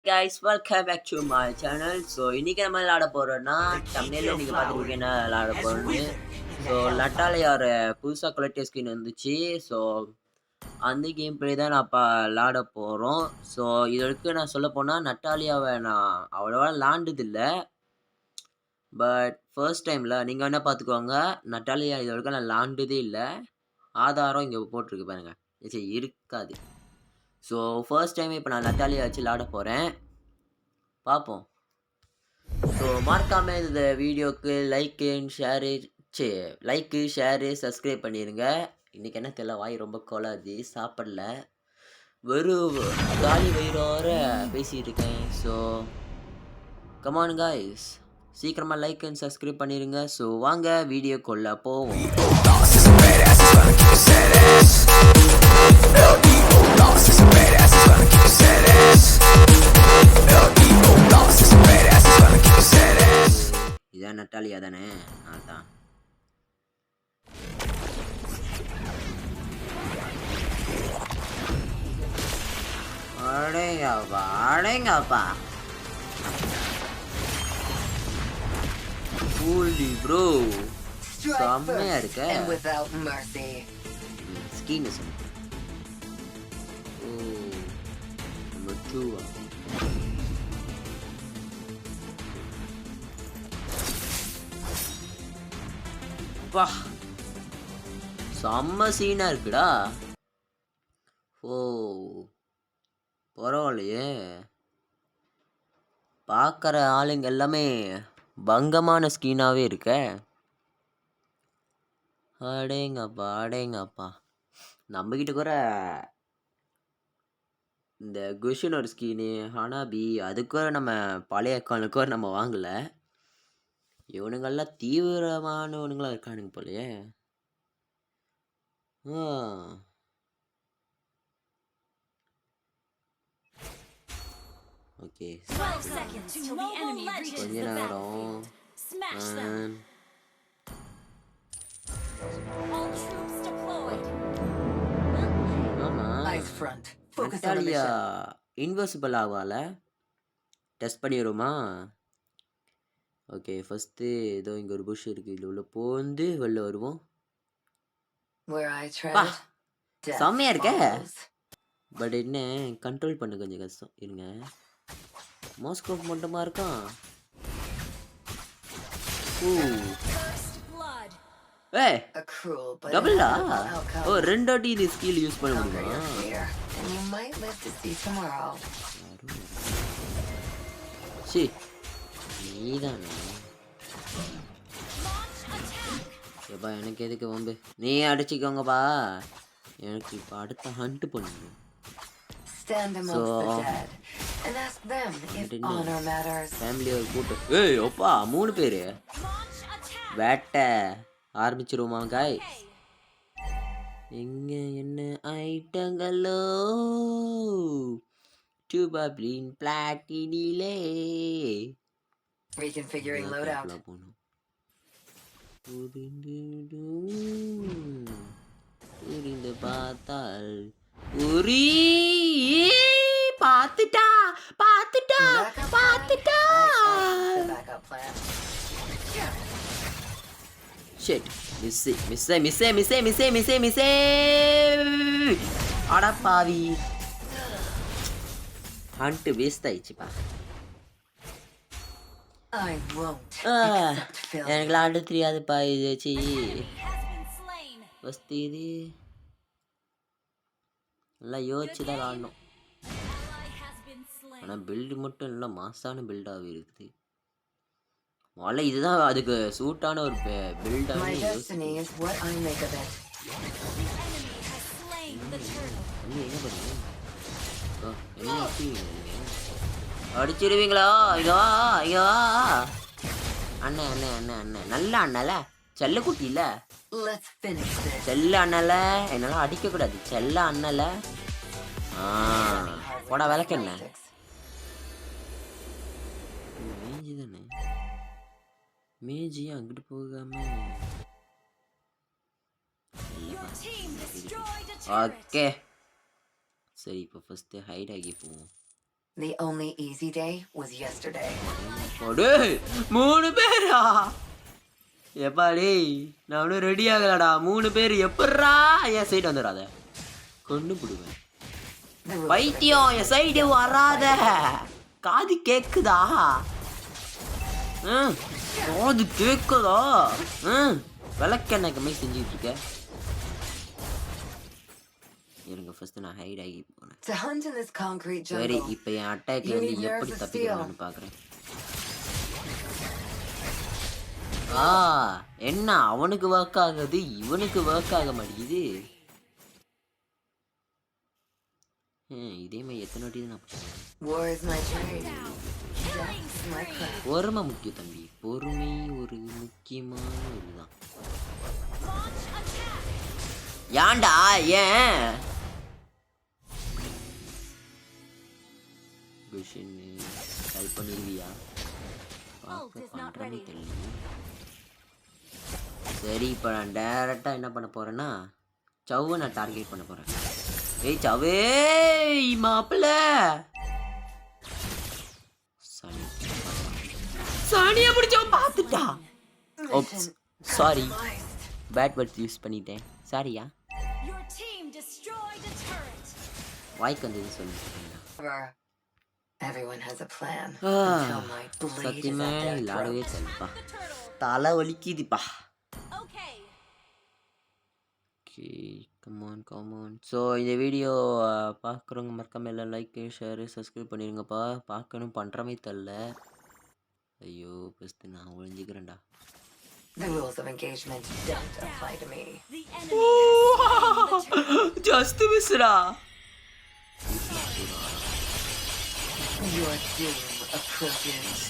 guys, welcome back to my channel. So இன்றைக்கி நம்ம விளாட போகிறோன்னா தமிழில் நீங்கள் பார்த்துருக்கீங்க என்ன விளாட போகிறோன்னு. ஸோ லட்டாலையார் புதுசாக கலெக்டர் ஸ்கின் வந்துச்சு. ஸோ அந்த கேம் பிளே தான் நான் இப்போ விளாட போகிறோம். ஸோ இது வரைக்கும் நான் சொல்ல போனால் நட்டாலியாவை நான் அவ்வளோவா விளாண்டதில்லை. பட் ஃபர்ஸ்ட் டைமில் நீங்கள் என்ன பார்த்துக்கோங்க, நட்டாலியா இது வரைக்கும் நான் விளாண்டதே இல்லை. ஆதாரம் இங்கே போட்டிருக்கு பாருங்கள், சரி இருக்காது. ஸோ ஃபர்ஸ்ட் டைம் இப்போ நான் நட்டாலியா வச்சு விளாட போகிறேன், பார்ப்போம். ஸோ மறக்காமல் இந்த வீடியோக்கு லைக்கு ஷேரு சப்ஸ்கிரைப் பண்ணிடுங்க. இன்றைக்கி என்ன தெரியல, வாய் ரொம்ப கொலாது, சாப்பிடல, வெறும் காலி வயிறோர பேசிகிட்டு இருக்கேன். ஸோ கமான் காய்ஸ், சீக்கிரமாக லைக் அண்ட் சப்ஸ்கிரைப் பண்ணிடுங்க. ஸோ வாங்க வீடியோக்குள்ளே போவோம். இதான் நட்டாலியா தானே? அதான். அடேங்கப்பா அடேங்கப்பா, ஹோலி ப்ரோ, செம்மையா இருக்க ஸ்கின். ஓ நம்பர் 2 வா, செம்ம சீனா இருக்குடா. ஓ பரவாயில்லையே, பார்க்குற ஆளுங்க எல்லாமே பங்கமான ஸ்கின்னாகவே இருக்க. அடேங்கப்பா அடேங்கப்பா, நம்மக்கிட்ட கூட இந்த குஷன் ஒரு ஸ்கீனு ஹனாபி, அதுக்கு நம்ம பழைய அக்கௌண்ட்டுக்கு நம்ம வாங்கலை. இவனுங்கள்லாம் தீவிரமானவனுங்களாம் இருக்கானுங்க போலையே. ஓகே, கொஞ்ச நேரம் நட்டாலியா இன்வெர்சிபிள் ஆகல, டெஸ்ட் பண்ணிடுமா? ஓகே, ஃபஸ்ட்டு ஏதோ இங்கே ஒரு புஷ் இருக்குது, இதில் உள்ள போந்து வெளில வருவோம். செம்மையாக இருக்க, பட் என்ன கண்ட்ரோல் பண்ண கொஞ்சம் கஷ்டம். இருங்க, மாஸ்கோப் மட்டுமா இருக்கான். ஏய் டபுளா? ஓ ரெண்டு வாட்டி இது ஸ்கில் யூஸ் பண்ண முடியுமா? சரி நீதானே? ஏப்பா எனக்கு எதுக்கு வம்பு, நீ அடிச்சுக்கோங்கப்பா, எனக்கு இப்போ அடுத்த ஹண்ட் பண்ணணும். ஃபேமிலி ஒரு கூட்டம். ஏய் அப்பா 3 பேர் வேட்டை ஆரம்பிச்சிருவோமா காய்? எங்க என்ன ஐட்டங்களோ டூபாப்ளின் பிளாட்டினிலே reconfiguring loadout. புரிந்து பார்த்தால் உரி பார்த்துட்டா பார்த்துட்டா பார்த்துட்டா. ஷிட், மிஸ்ஸே. அட பாவி, ஹண்ட் வேஸ்ட் ஆயிடுச்சுப்பா. எனக்கு விளாட தெரியாதுப்பா இது வச்சு. ஃபஸ்ட்டு இது நல்லா யோசிச்சு தான் விளாடணும். ஆனால் பில்டு மட்டும் இல்லை, மாசான பில்டாகவே இருக்குது. முதல்ல இதுதான் அதுக்கு சூட்டான ஒரு பில்டாகவே. என்ன பண்ணுங்க, அடிச்சிருவீங்களா? ஐயோ ஐயோ, அண்ணன் நல்ல அண்ணல, செல்ல குட்டி இல்ல, செல்ல அண்ணல, என்னால அடிக்க கூடாது, செல்ல அண்ணல. போடா விளக்கு என்ன மேஜி தானே, மேஜி அங்கிட்டு போகாம. ஓகே, சரி இப்போ ஃபஸ்ட்டு ஹைட் ஆகி போவோம். The only easy day was yesterday. டேய் 3 பேரா? எப்பா டேய் நான் இன்னும் ரெடி ஆகலடா. 3 பேர் எப்புட்றா என் சைடு வந்துடாத. கொன்னு புடுவேன். The rules of பைத்தியம் என் சைடு வராத. காது கேக்குதா? காது கேக்குதா? விளக்கெண்ணெய்க்கு மாதிரி செஞ்சுட்டு இருக்க. இருங்க ஃபர்ஸ்ட் நான் ஹைட் ஆகி போனேன். To hunt in this concrete சரி jungle, இப்போ என் அட்டாக்ல இருந்து எப்படி தப்பிக்கலாம்னு பார்க்குறேன். என்ன அவனுக்கு ஒர்க் ஆகுது இவனுக்கு ஒர்க் ஆக மாட்டேங்குது. இதே மாதிரி எத்தனை வாட்டி நான் war is my trade. Death is my craft. பொறுமை முக்கியம் தம்பி. பொறுமை ஒரு முக்கியமான இதுதான். ஏன்டா ஏன் ஹெல்ப் பண்ணிருவியா? பண்றேன்னு தெரியல. சரி இப்போ நான் டேரெக்டாக என்ன பண்ண போறேன்னா சவ்வை நான் டார்கெட் பண்ண போறேன். ஏய் சவ்வே மாப்பிள்ள சாணியா பிடிச்சவன் பார்த்துட்டா. Oops sorry bad words use பண்ணிட்டேன். சாரியா? வாய்க்கு வந்தது சொல்லிட்டேன். Everyone has a plan. Until my blade is சத்தியமே at their விளாடவே throat. தெரியலப்பா. தலை வலிக்குதுப்பா. Okay come on come on. ஸோ இந்த வீடியோ பார்க்குறவங்க மறக்காம எல்லாம் லைக் ஷேரு சப்ஸ்கிரைப் பண்ணிடுங்கப்பா. பார்க்கணும் பண்ணுறமே தெரில. ஐயோ ஃபஸ்ட்டு நான் ஒழிஞ்சிக்கிறேன்டா. The rules of engagement don't apply to me. Just மிஸ்டா. Your doom approaches.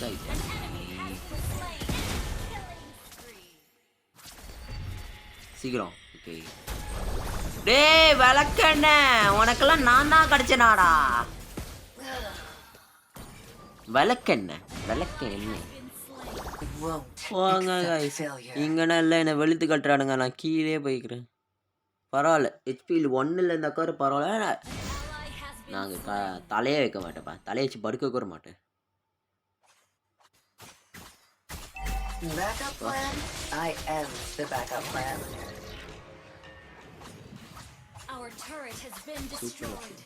சீக்கிரம் ஓகே. டேய் விளக்கண்ண உனக்கெல்லாம் நான் தான் கிடைச்சனாடா. விளக்கண்ண விளக்கண்ண வாங்க இங்கன்னா இல்லை என்னை வெளுத்து கட்டுறானுங்க. நான் கீழே போய்க்கிறேன். பரவாயில்ல ஹெச்பியில் 1 இருந்தாக்காரு பரவாயில்ல. நாங்கள் தலையே வைக்க மாட்டேன்ப்பா. தலையை வச்சு படுக்க கூட மாட்டேன். Backup plan? I am the backup plan. Our turret has been destroyed.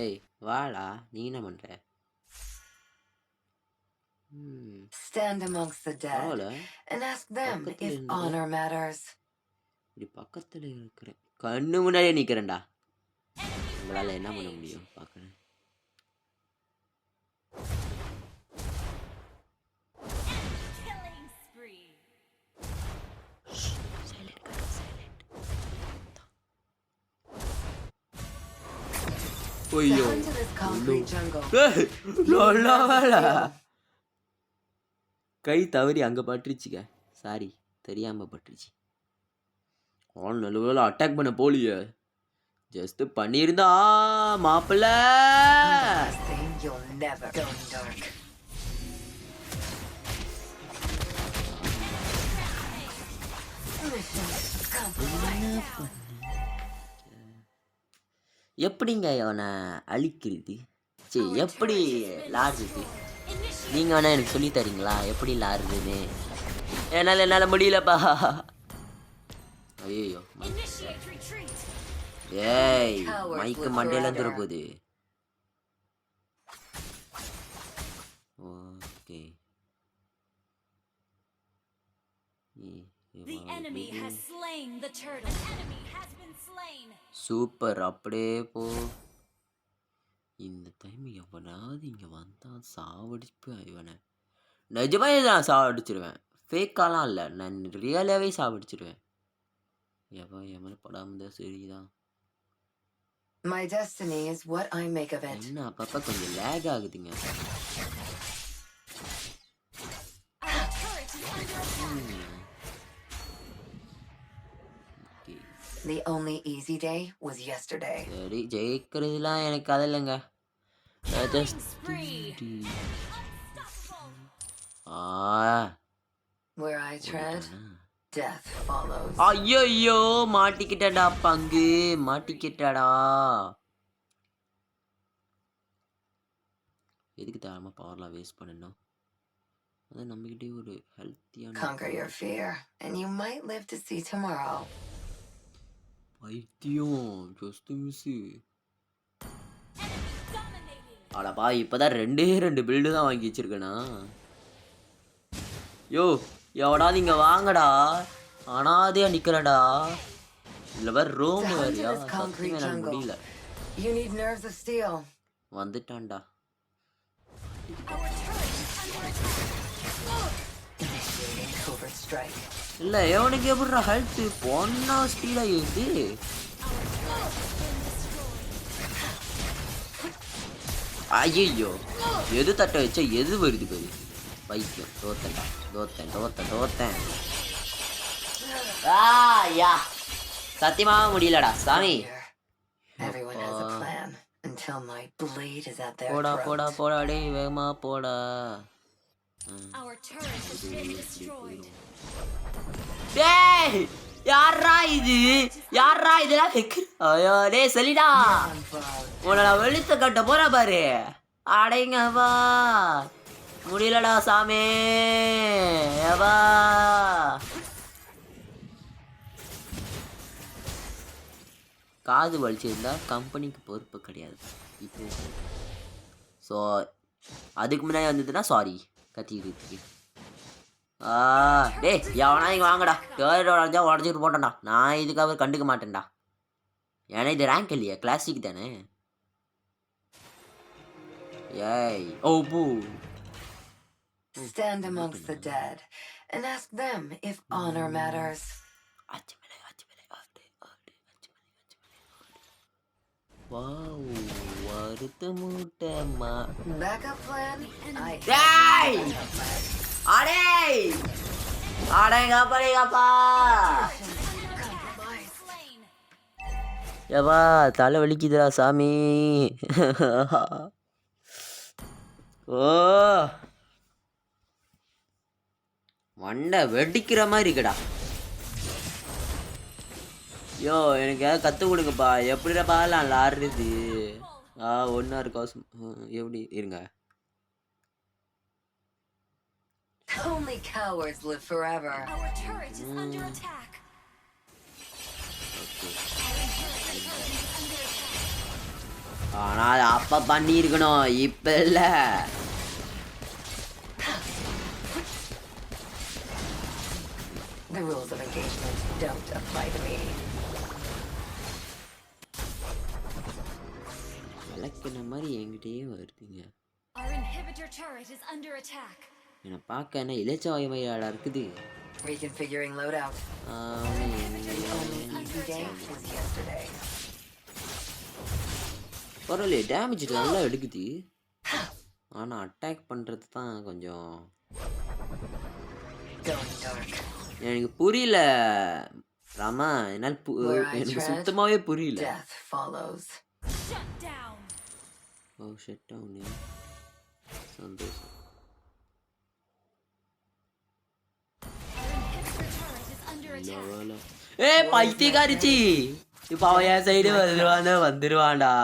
ஏய் வாடா நீ என்ன பண்ற? Stand amongst the dead பரவாயில்ல and ask them if honor matters. இப்படி பக்கத்தில் இருக்கிறேன். கண்ணு முன்னாடியே நிற்கிறேன்டா. உங்களால் என்ன பண்ண முடியும் பார்க்குறேன். To hunt in this concrete jungle. நல்லா வேலை. கை தவறி அங்கே பட்டுருச்சுக்க. சாரி தெரியாமல் பட்டுருச்சு. அவன் நல்ல வேலை அட்டாக் பண்ண போலியே. ஜஸ்ட் பண்ணியிருந்தா மாப்பிள்ள. Last thing you'll never go dark. Mission complete. எப்படிங்க அவனை அழிக்கிறது? சரி எப்படி லாடுறது? நீங்கள் வேணா எனக்கு சொல்லி தரீங்களா எப்படி லாடுறதுன்னு? என்னால் முடியலப்பா. ஐயோ ஏய் மைக்கு மண்டையில வந்துட போகுது. Okay super. அப்படியே போ. இந்த டைம் எவனாவது இங்கே வந்தால் சாவடிப்பு இவனை. நிஜமாக நான் சாவடிச்சிடுவேன். ஃபேக்காலாம் இல்லை, நான் ரியலாகவே சாவடிச்சிடுவேன். எவன் படாமல் தான் சரிதான். My destiny is what I make of it. என்ன அப்பப்போ கொஞ்சம் லேக் ஆகுதுங்க. The only easy day was yesterday. சரி ஜெயிக்கிறதுலாம் எனக்கு அது இல்லைங்க. Where I tread, death follows. ஐயோ மாட்டிக்கிட்டடா பங்கு, மாட்டிக்கிட்டடா. எதுக்கு தேவையில்லாம பவர்லாம் வேஸ்ட் பண்ணணும்? அதான் நம்மகிட்டே ஒரு ஹெல்த்தியான Conquer your fear, and you might live to see tomorrow. பைத்தியம் ஜஸ்ட் மிஸ். Dominating. அடப்பா இப்பதான் ரெண்டு பில்டு தான் வாங்கி வச்சிருக்கேனா? யோ எவடாவது இங்க வாங்கடா, அனாதையா நிக்கிறடா. இல்ல வேற ரூம் The வேறியா? hunter's concrete சத்தியமா என்னால jungle. முடியல. You need nerves of steel. வந்துட்டான்டா. Our turret is under attack. Initiating covert strike. இல்ல எவனுக்கு எப்படிடா ஹெல்த் பொண்ணா ஸ்பீடா ஏறுது? ஐயோ எது தட்ட வச்சா எது வருது பாரு. பைத்தியம் தோத்தேன். யா சத்தியமா முடியலடா சாமி. Here. Everyone has a plan until my blade is at their போடா throat. டேய் வேகமா போடா. Our turret has been destroyed. டேய் யாரா இதெல்லாம் ஐயோ டேய் சொல்லிடா. Unfollowed. உன்னை நான் வெளுத்து கட்ட போற பாரு. அடைங்கவா முடியலடா சாமி. எவா காது வலிச்சிருந்தா கம்பெனிக்கு பொறுப்பு கிடையாது இப்போ. ஸோ அதுக்கு முன்னாடி வந்ததுன்னா சாரி கத்திக்கிட்டு. டேய் எவனா இங்கே வாங்கடா. டேர்ட் உடஞ்சிட்டு போட்டேன்டா. நான் இதுக்காக கண்டுக்க மாட்டேன்டா. ஏன்னா இது ரேங்க் இல்லையா, கிளாசிக் தானே. ஏய் ஓ பூ. Stand amongst the dead and ask them if honor matters. Wow வருத்த மூட்டமா. Backup plan? I டேய் அடேய் அடேங்கப்பா. Slain. ஏவா தலை வலிக்குதுடா சாமி. ஓ மண்டை வெடிக்கிற மாதிரி இருக்குடா. யோ எனக்கு ஏதாவது கற்றுக் கொடுங்கப்பா. எப்படிடா பாலாம் ஆடுறது? ஒன்றா இருக்கா எப்படி இருங்க. Only cowards live forever. Our turret is under attack. ஆனால் அது அப்போ பண்ணியிருக்கணும், இப்போ இல்லை. The rules of engagement don't apply to me. விளக்குன மாதிரி என்கிட்டயே வருதுங்க. Our inhibitor turret is under attack. என்னை பார்க்க என்ன இளைச்சவாய் மயிலாடா இருக்குது. Reconfiguring loadout. The only easy day was yesterday. பரவாயில்லையே டேமேஜ் நல்லா எடுக்குது. ஆனால் அட்டாக் பண்ணுறது தான் கொஞ்சம் Going dark. எனக்கு புரியல ராமா. என்னால் எனக்கு சுத்தமாகவே புரியல. Death follows. Shut down. ஓ ஷட் டவுன். சந்தோஷம். Our inhibitor turret is under attack. பைத்தியக்காரிச்சி. இப்போ அவன் என் சைடு வந்துருவான்டா.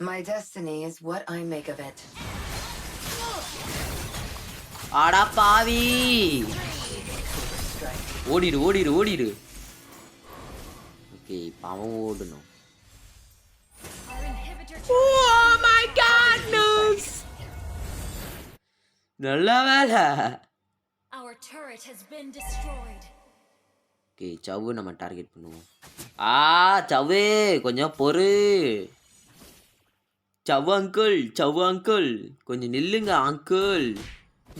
My destiny is what I make of it. ஆடா பாவி. Strike. ஓடிடு. ஓகே இப்போ அவன் ஓடணும். Our inhibitor Oh turret. my god, நல்ல வேலை. Our turret has been destroyed. Okay சவ்வு நம்ம டார்கெட் பண்ணுவோம். சவ்வு கொஞ்சம் பொறு. சவ்வு அங்கிள் கொஞ்சம் நில்லுங்க அங்கிள்.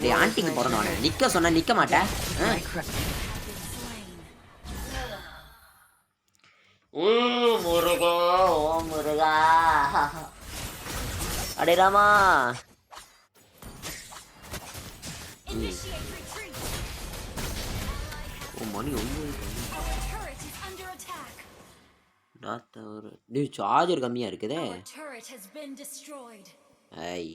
டேய் ஆண்டிக்கு போறணும். நிக்க சொன்னா நிக்க மாட்டேன். My crush. முருகா ஓ முருகா. அடே ராமா. Initiate retreat. ஓ மணி 9. Our turret is under attack. டேய் சார்ஜர் கம்மியா இருக்குதே. Our turret has been destroyed. டேய்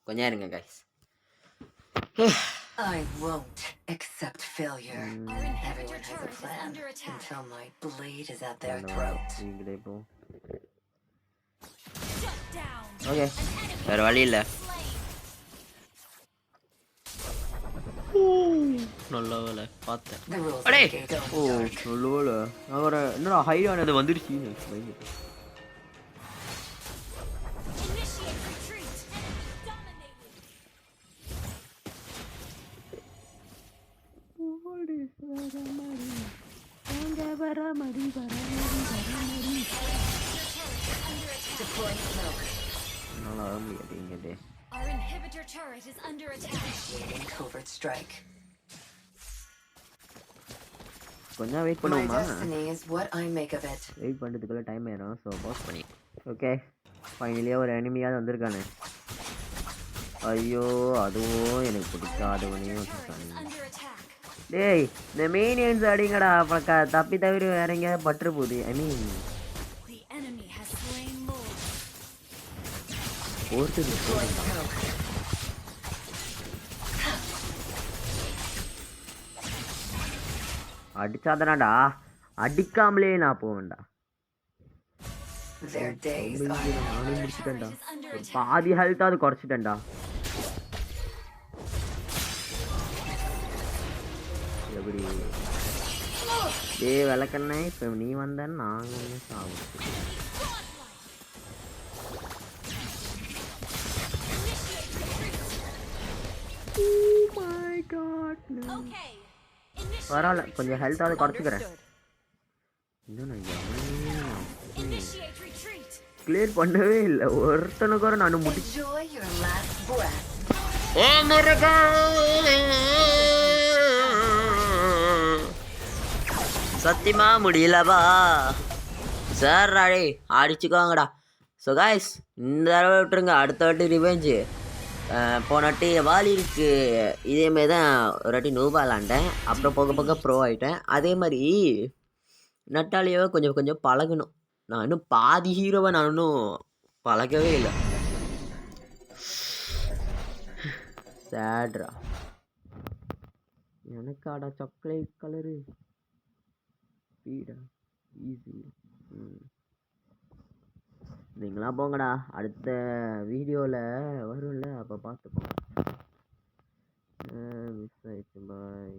கொஞ்சம் இருங்க guys. I won't accept failure. Our inhibitor Everyone has a turret is plan under attack. until my blade is at their throat. நீங்களே போ. Shut down. Okay, An enemy வேற வழி இல்லை. slain. நல்ல வேலை பார்த்தேன். The rules அடே of the game O don't dark. நல்ல வேலை. அவரை என்னடா ஹையானது வந்துருச்சு. Initiate retreat. Enemy dominated. Deploying smoke. என்னால் வர முடியாது இங்கே. Our inhibitor turret is under attack. Initiating covert strike. கொஞ்சம் வெயிட் My பண்ணுவோமா? destiny is what I make of it. Wait பண்ணுறதுக்குள்ளே டைம் ஆயிடும். ஸோ பாஸ் பண்ணி. ஓகே, ஃபைனலியாக ஒரு எனிமியாவது வந்திருக்கானே. ஐயோ, அதுவும் எனக்கு பிடிக்காதவனையும் வச்சுருக்காங்க. Under attack. டேய், இந்த மெயினியன்ஸ் அடிங்கடா. அப்புறம் தப்பி தவிர வேற எங்கேயாவது பட்டுற போகுது. ஐ மீன் The enemy has slain Lord. ஒருத்தர் Deploying smoke. அடிச்சாதானாடா, அடிக்காமலே நான் போவேன்டா. Their days are நானும் முடிச்சுட்டேன்டா. Is under ஒரு attack. பாதி ஹெல்த்தாவது குறைச்சிட்டேன்டா. எப்படி டேய் விளக்கண்ணே, இப்போ நீ வந்தேன்னு நாங்கள் சாப்பிட்டு. Okay. Initiate பரவாயில்ல, கொஞ்சம் ஹெல்த்தாவது குறைச்சிக்கிறேன். Understood. இன்னும் நான் எவனையும் Initiate retreat. கிளியர் பண்ணவே இல்லை. ஒருத்தனுக்கு ஒரு நான் முடிச்சு. enjoy your last breath. சத்தியமா முடியலப்பா சார். அடே அடிச்சுக்கோங்கடா. ஸோ காய்ஸ், இந்த தடவை விட்டுருங்க. அடுத்த வாட்டி ரிவெஞ்சு. போன வாட்டி வாலிக்கு இதேமாரி தான் ஒரு வாட்டி நூபா விளாண்டேன். அப்புறம் போக போக ப்ரோ ஆகிட்டேன். அதே மாதிரி நட்டாலியாவை கொஞ்சம் கொஞ்சம் பழகணும். நான் இன்னும் பாதி ஹீரோவை நான் இன்னும் பழகவே இல்லை. சேட்ரா எனக்காடா சாக்லேட் கலரு ஸ்பீடா ஈஸி. நீங்களாம் போங்கடா, அடுத்த வீடியோவில் வரும்ல, அப்போ பார்த்துப்போம். மிஸ் ஆயிடுச்சு. பாய்.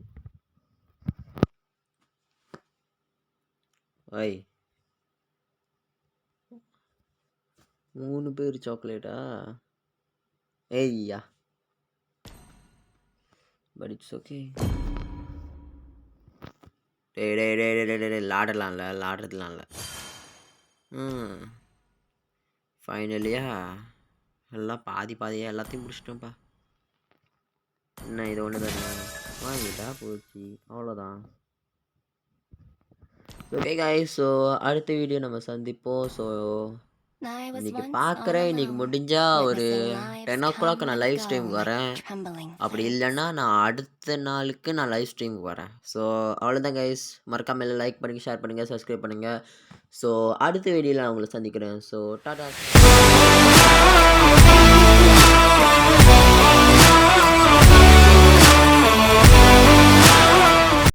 ஓய், 3 பேர் சாக்லேட்டா? ஏய்யா, பட் இட்ஸ் ஓகே. லாடுறதுலாம் இல்லை. ஃபைனலியா எல்லாம் பாதியாக எல்லாத்தையும் முடிச்சிட்டோம்ப்பா. என்ன இது ஒன்று தானே வாங்கிட்டா போச்சு, அவ்வளோதான். ஓகே காய்ஸ், ஸோ அடுத்த வீடியோ நம்ம சந்திப்போம். ஸோ இன்னைக்கு பார்க்குறேன். இன்னைக்கு முடிஞ்சா ஒரு 10 o'clock நான் லைவ் ஸ்ட்ரீமுக்கு வரேன். அப்படி இல்லைன்னா நான் அடுத்த நாளுக்கு நான் லைவ் ஸ்ட்ரீமுக்கு வரேன். ஸோ அவ்வளோதான் கைஸ். மறக்காமல் லைக் பண்ணுங்கள், ஷேர் பண்ணுங்கள், சப்ஸ்கிரைப் பண்ணுங்கள். ஸோ அடுத்த வீடியோவில் நான் உங்களை சந்திக்கிறேன். ஸோ டாடா.